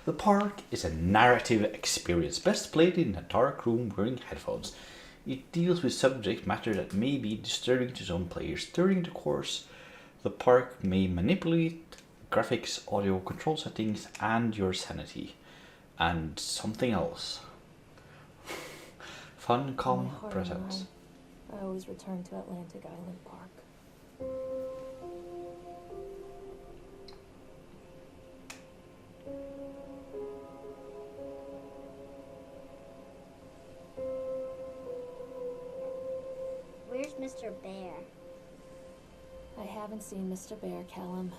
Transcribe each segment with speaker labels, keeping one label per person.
Speaker 1: The park is a narrative experience best played in a dark room wearing headphones. It deals with subject matter that may be disturbing to some players. During the course, the park may manipulate graphics, audio, control settings, and your sanity. And something else. Funcom presents.
Speaker 2: I always return to Atlantic Island Park.
Speaker 3: Where's Mr. Bear?
Speaker 2: I haven't seen Mr. Bear, Callum.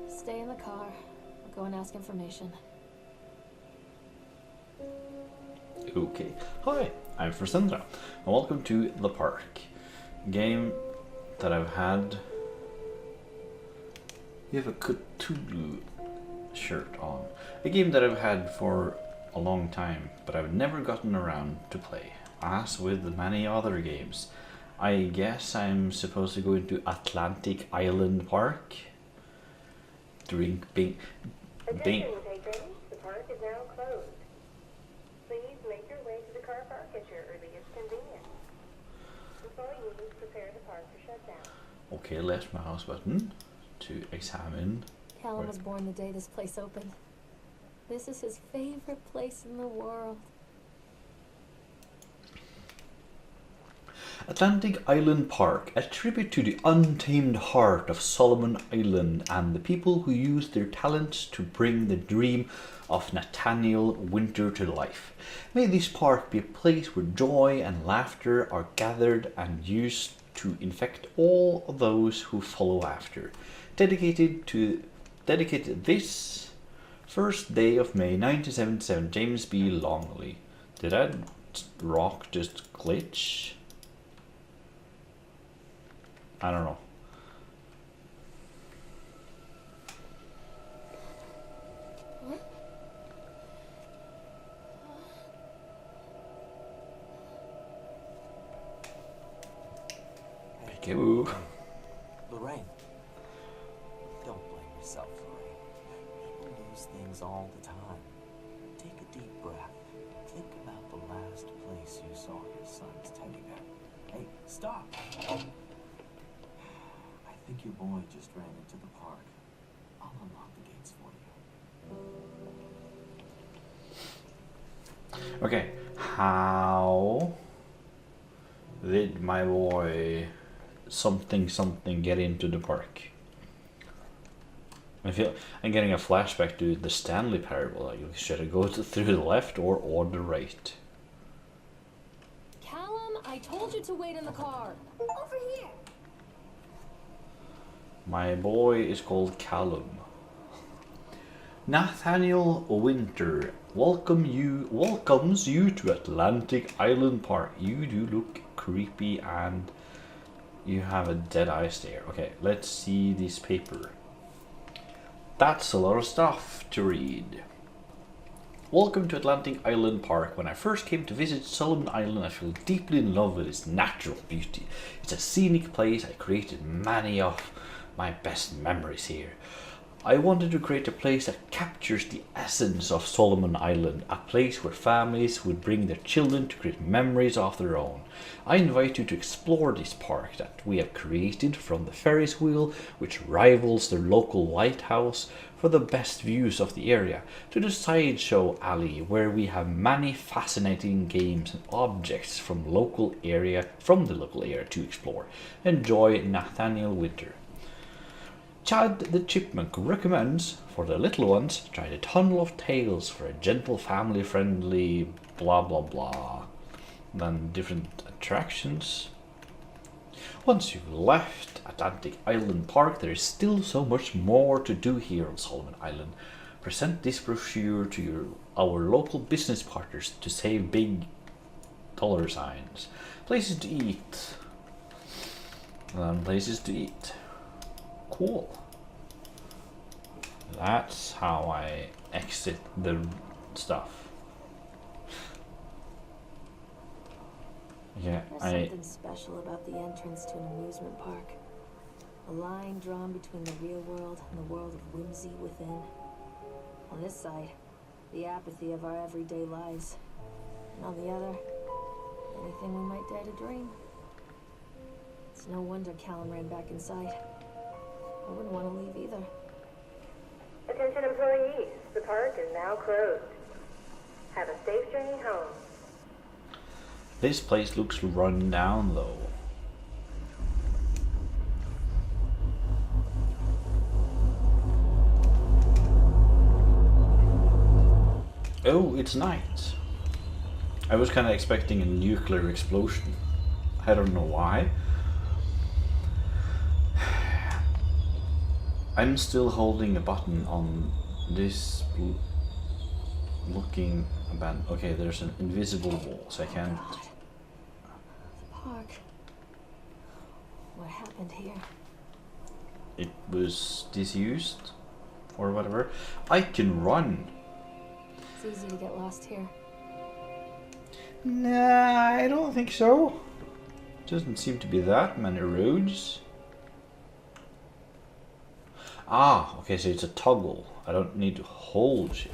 Speaker 2: Stay in the car. I'll go and ask information.
Speaker 1: Okay. Hi, I'm Frasendra, and welcome to The Park. A game that I've had. You have a Cthulhu shirt on. A game that I've had for a long time, but I've never gotten around to play. As with many other games. I guess I'm supposed to go into Atlantic Island Park. Drink bing.
Speaker 4: Attention patrons, the park is now closed. Please make your way to the car park at your earliest convenience. Employees prepare the park for shutdown.
Speaker 1: Okay, left mouse button to examine.
Speaker 2: Callum was born the day this place opened. This is his favorite place in the world.
Speaker 1: Atlantic Island Park, a tribute to the untamed heart of Solomon Island and the people who used their talents to bring the dream of Nathaniel Winter to life. May this park be a place where joy and laughter are gathered and used to infect all those who follow after. Dedicated this first day of May 1977, James B. Longley. Did that rock just glitch? I don't know. Thank you.
Speaker 5: Lorraine, don't blame yourself, Lorraine. People lose things all the time. Take a deep breath. Think about the last place you saw your son's teddy bear. Hey, stop! I think your boy just ran into the park. I'll unlock the gates for you.
Speaker 1: Okay, how did my boy something get into the park? I feel I'm getting a flashback to the Stanley Parable. Like, should I go through the left or the right?
Speaker 2: Callum, I told you to wait in the car.
Speaker 3: Over here.
Speaker 1: My boy is called Callum. Nathaniel Winter welcomes you to Atlantic Island Park. You do look creepy and you have a dead eye stare. Okay, let's see this paper. That's a lot of stuff to read. Welcome to Atlantic Island Park. When I first came to visit Solomon Island, I fell deeply in love with its natural beauty. It's a scenic place. I created many of my best memories here. I wanted to create a place that captures the essence of Solomon Island, a place where families would bring their children to create memories of their own. I invite you to explore this park that we have created, from the Ferris wheel, which rivals the local lighthouse for the best views of the area, to the sideshow alley, where we have many fascinating games and objects from the local area to explore. Enjoy, Nathaniel Winter. Chad the Chipmunk recommends, for the little ones, try the Tunnel of Tales for a gentle, family-friendly blah blah blah. Then different attractions. Once you've left Atlantic Island Park, there is still so much more to do here on Solomon Island. Present this brochure to our local business partners to save big dollar signs. Places to eat. Places to eat. Cool. That's how I exit the stuff. Yeah,
Speaker 2: There's something special about the entrance to an amusement park. A line drawn between the real world and the world of whimsy within. On this side, the apathy of our everyday lives. And on the other, anything we might dare to dream. It's no wonder Callum ran back inside. I wouldn't want to leave either.
Speaker 4: Attention employees, the park is now closed. Have a safe journey home.
Speaker 1: This place looks run down though. Oh, it's night. I was kind of expecting a nuclear explosion. I don't know why. I'm still holding a button on this looking abandoned. Okay, there's an invisible wall, so I can't.
Speaker 2: God. The park. What happened here?
Speaker 1: It was disused or whatever. I can run.
Speaker 2: It's easy to get lost here.
Speaker 1: Nah, I don't think so. Doesn't seem to be that many roads. Ah, okay, so it's a toggle. I don't need to hold shit.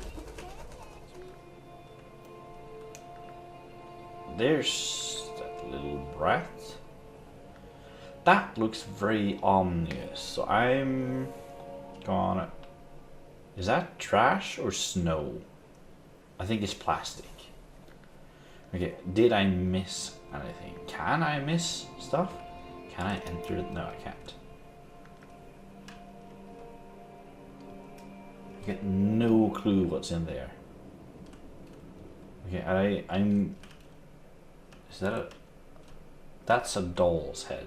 Speaker 1: There's that little brat. That looks very ominous. So I'm gonna... Is that trash or snow? I think it's plastic. Okay, did I miss anything? Can I miss stuff? Can I enter it? No, I can't. I get no clue what's in there. Okay, I'm... Is that a... That's a doll's head.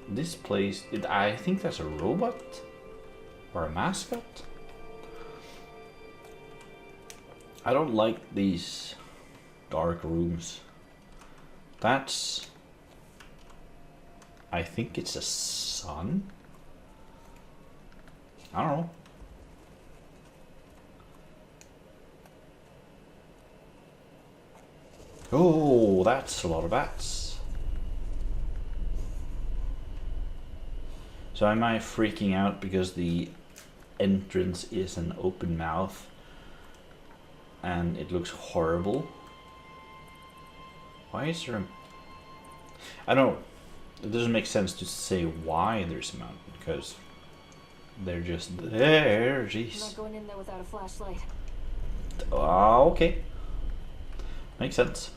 Speaker 1: This place... I think that's a robot? Or a mascot? I don't like these dark rooms. That's... I think it's a sun? I don't know. Oh, that's a lot of bats. So am I freaking out because the entrance is an open mouth and it looks horrible? Why is there a... I don't know. It doesn't make sense to say why there's a mountain because they're just there. Jeez.
Speaker 2: I'm not going in there without a flashlight.
Speaker 1: Okay. Makes sense.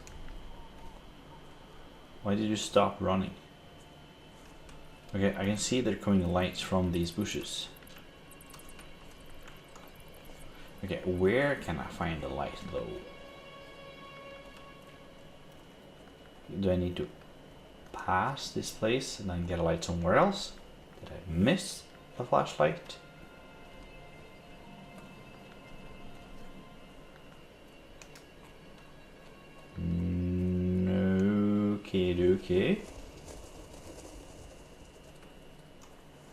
Speaker 1: Why did you stop running? Okay, I can see there coming lights from these bushes. Okay, where can I find the light though? Do I need to pass this place and then get a light somewhere else? Did I miss the flashlight? Okay.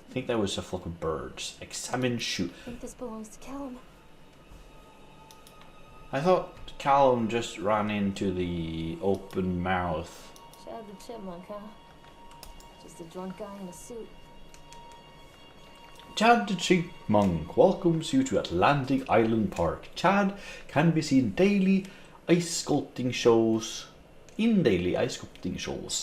Speaker 1: I think that was a flock of birds. Examine shoot.
Speaker 2: I think this belongs to Callum.
Speaker 1: I thought Callum just ran into the open mouth.
Speaker 2: Chad the chipmunk, huh? Just a drunk guy in a suit.
Speaker 1: Chad the Chipmunk welcomes you to Atlantic Island Park. Chad can be seen in daily ice sculpting shows,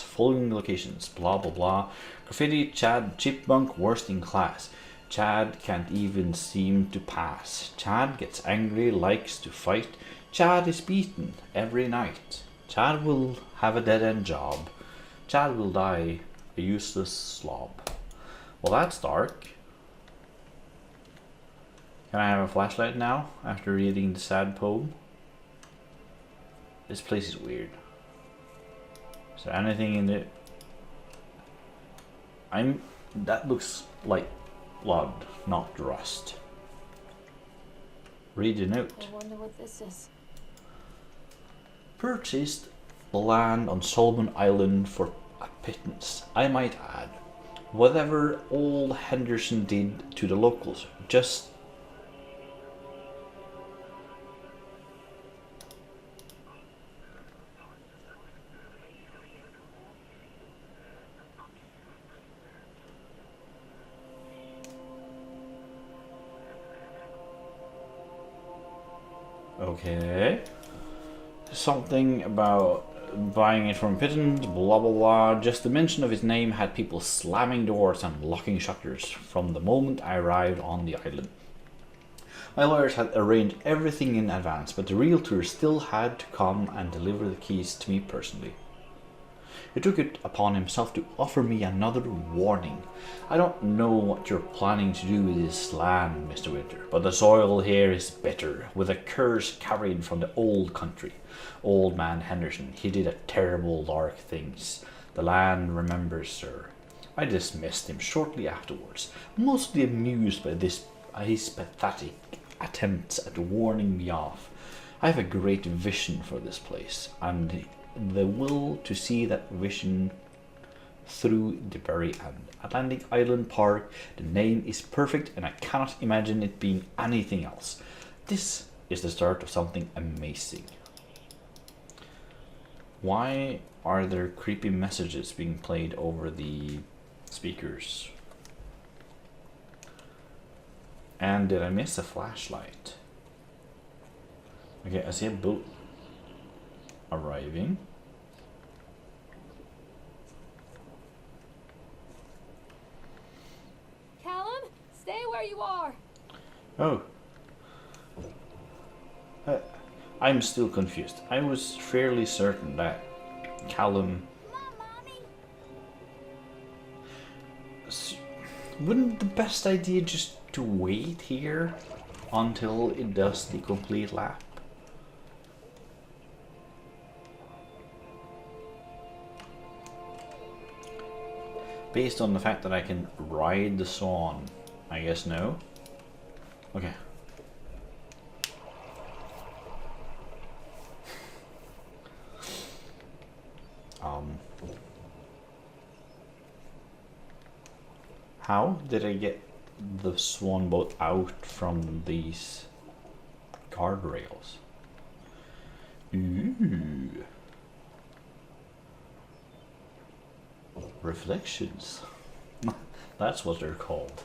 Speaker 1: following locations, blah blah blah. Graffiti, Chad Chipmunk worst in class. Chad can't even seem to pass. Chad gets angry, likes to fight. Chad is beaten every night. Chad will have a dead-end job. Chad will die a useless slob. Well, that's dark. Can I have a flashlight now after reading the sad poem? This place is weird. Is there anything in it? That looks like blood, not rust. Read the note.
Speaker 2: I wonder what this is.
Speaker 1: Purchased the land on Solomon Island for a pittance. I might add, whatever old Henderson did to the locals, just Okay. Something about buying it from pittance, blah blah blah. Just the mention of his name had people slamming doors and locking shutters from the moment I arrived on the island. My lawyers had arranged everything in advance, but the realtor still had to come and deliver the keys to me personally. He took it upon himself to offer me another warning. I don't know what you're planning to do with this land, Mr. Winter, but the soil here is bitter, with a curse carried from the old country. Old man Henderson, he did a terrible dark things. The land remembers, sir. I dismissed him shortly afterwards, mostly amused by his pathetic attempts at warning me off. I have a great vision for this place, and the will to see that vision through the very end. Atlantic Island Park, the name is perfect and I cannot imagine it being anything else. This is the start of something amazing. Why are there creepy messages being played over the speakers? And did I miss a flashlight? Okay, I see a boat arriving.
Speaker 2: Callum, stay where you are.
Speaker 1: Oh. I'm still confused. I was fairly certain that Callum... Wouldn't the best idea just to wait here until it does the complete lap? Based on the fact that I can ride the swan, I guess no. Okay. How did I get the swan boat out from these guardrails? Ooh. Reflections. That's what they're called.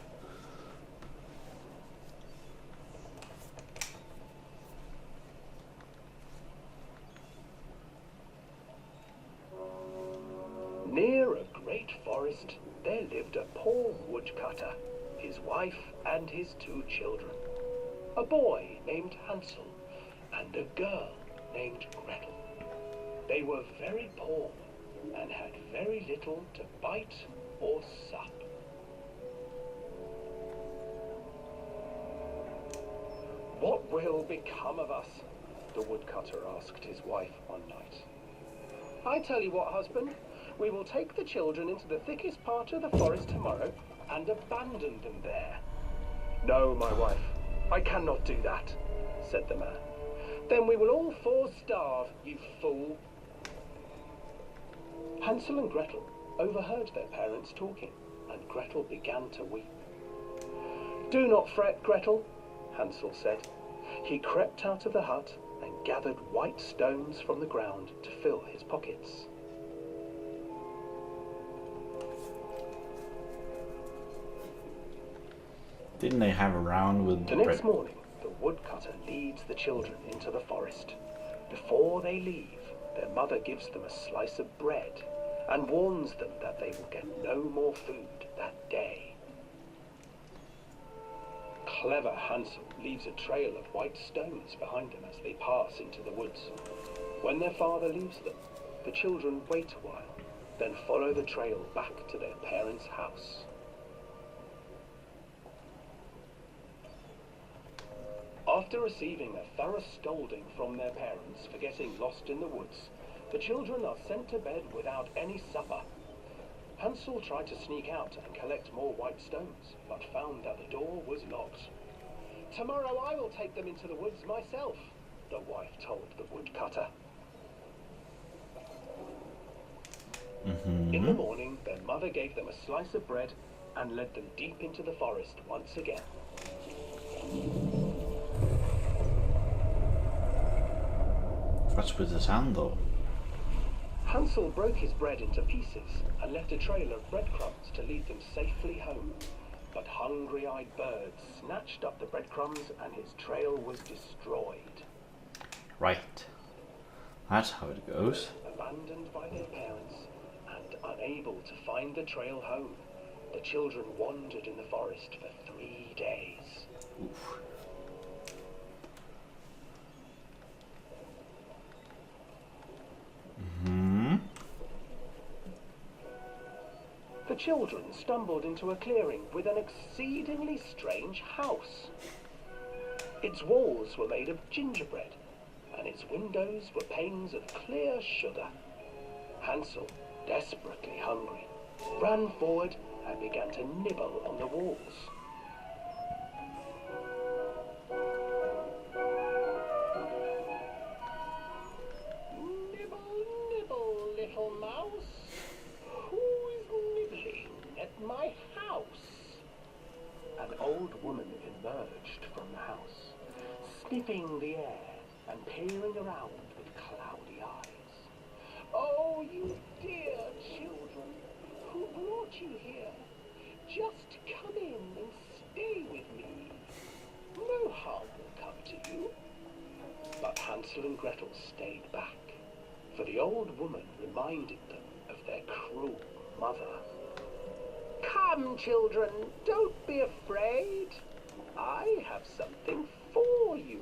Speaker 6: Near a great forest, there lived a poor woodcutter, his wife and his 2 children. A boy named Hansel and a girl named Gretel. They were very poor and had very little to bite or sup. What will become of us? The woodcutter asked his wife one night. I tell you what, husband, we will take the children into the thickest part of the forest tomorrow and abandon them there. No, my wife, I cannot do that, said the man. Then we will all 4 starve, you fool. Hansel and Gretel overheard their parents talking, and Gretel began to weep. Do not fret, Gretel, Hansel said. He crept out of the hut and gathered white stones from the ground to fill his pockets.
Speaker 1: Didn't they have a round with
Speaker 6: The next morning, the woodcutter leads the children into the forest. Before they leave, their mother gives them a slice of bread and warns them that they will get no more food that day. Clever Hansel leaves a trail of white stones behind them as they pass into the woods. When their father leaves them, the children wait a while, then follow the trail back to their parents' house. After receiving a thorough scolding from their parents for getting lost in the woods, the children are sent to bed without any supper. Hansel tried to sneak out and collect more white stones, but found that the door was locked. Tomorrow I will take them into the woods myself, the wife told the woodcutter. In the morning, their mother gave them a slice of bread and led them deep into the forest once again.
Speaker 1: What's with his hand though?
Speaker 6: Hansel broke his bread into pieces and left a trail of breadcrumbs to lead them safely home. But hungry-eyed birds snatched up the breadcrumbs and his trail was destroyed.
Speaker 1: Right. That's how it goes.
Speaker 6: Abandoned by their parents and unable to find the trail home, the children wandered in the forest for 3 days.
Speaker 1: Oof.
Speaker 6: The children stumbled into a clearing with an exceedingly strange house. Its walls were made of gingerbread, and its windows were panes of clear sugar. Hansel, desperately hungry, ran forward and began to nibble on the walls. Nibble, nibble, little mouse. Who is nibbling at my house? An old woman emerged from the house, sniffing the air and peering around with cloudy eyes. Oh, you dear children, who brought you here? Just come in and stay with me. No harm will come to you. But Hansel and Gretel stayed back, for the old woman reminded them of their cruel mother. Come, children, don't be afraid. I have something for you.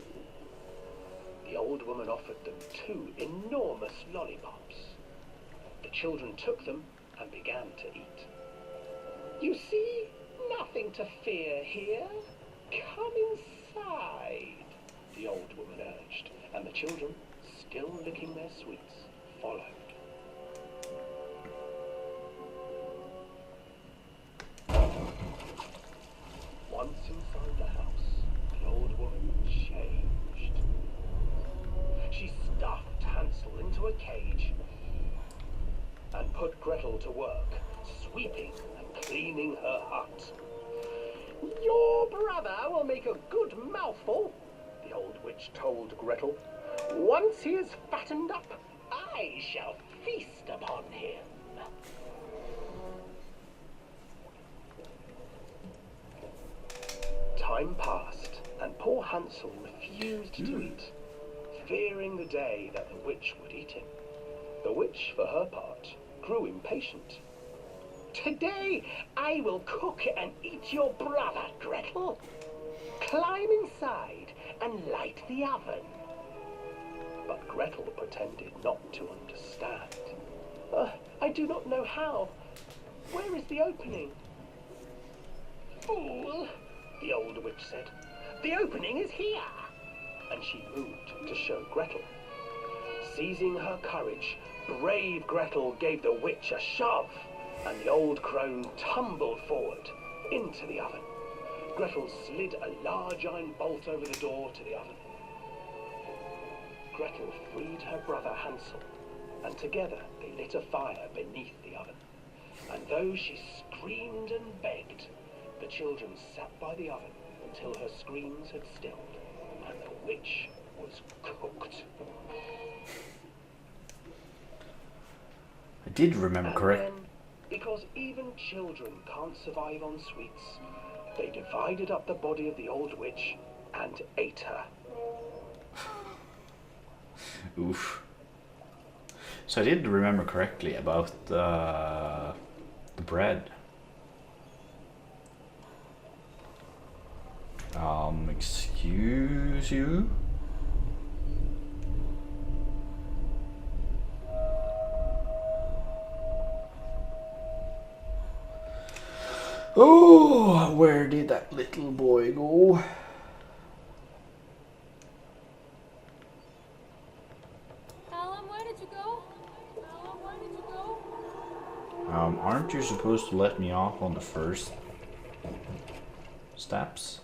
Speaker 6: The old woman offered them 2 enormous lollipops. The children took them and began to eat. You see, nothing to fear here. Come inside, the old woman urged, and the children, still licking their sweets, followed. Once inside the house, the old woman changed. She stuffed Hansel into a cage and put Gretel to work, sweeping and cleaning her hut. Your brother will make a good mouthful, the old witch told Gretel. Once he is fattened up, I shall feast upon him. Time passed, and poor Hansel refused to eat, fearing the day that the witch would eat him. The witch, for her part, grew impatient. Today I will cook and eat your brother, Gretel. Climb inside and light the oven. But Gretel pretended not to understand. I do not know how. Where is the opening? Fool, the old witch said. The opening is here. And she moved to show Gretel. Seizing her courage, brave Gretel gave the witch a shove, and the old crone tumbled forward into the oven. Gretel slid a large iron bolt over the door to the oven. Gretel freed her brother Hansel, and together they lit a fire beneath the oven. And though she screamed and begged, the children sat by the oven until her screams had stilled, and the witch was cooked.
Speaker 1: I did remember correct.
Speaker 6: Then, because even children can't survive on sweets, they divided up the body of the old witch and ate her.
Speaker 1: Oof. So I did remember correctly about the bread. Excuse you? Oh, where did that little boy go?
Speaker 2: Callum, where did you go? Callum, where did you go?
Speaker 1: Aren't you supposed to let me off on the first steps?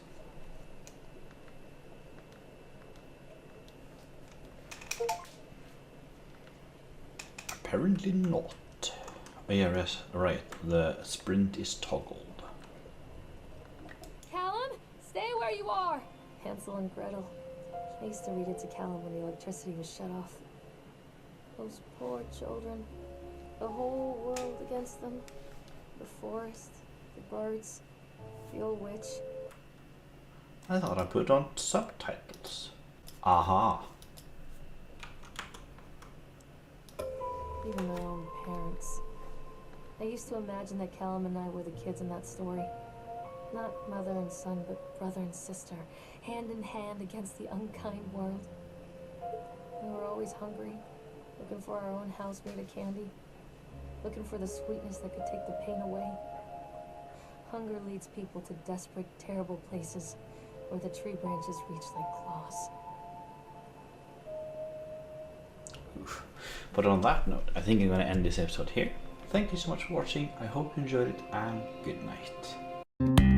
Speaker 1: Apparently not. Oh, yeah, right. The sprint is toggled.
Speaker 2: Callum, stay where you are. Hansel and Gretel. I used to read it to Callum when the electricity was shut off. Those poor children. The whole world against them. The forest, the birds, the old witch.
Speaker 1: I thought I put on subtitles. Aha.
Speaker 2: even their own parents. I used to imagine that Callum and I were the kids in that story. Not mother and son, but brother and sister, hand in hand against the unkind world. We were always hungry, looking for our own house made of candy, looking for the sweetness that could take the pain away. Hunger leads people to desperate, terrible places where the tree branches reach like claws.
Speaker 1: Oof. But on that note, I think I'm going to end this episode here. Thank you so much for watching. I hope you enjoyed it, and good night.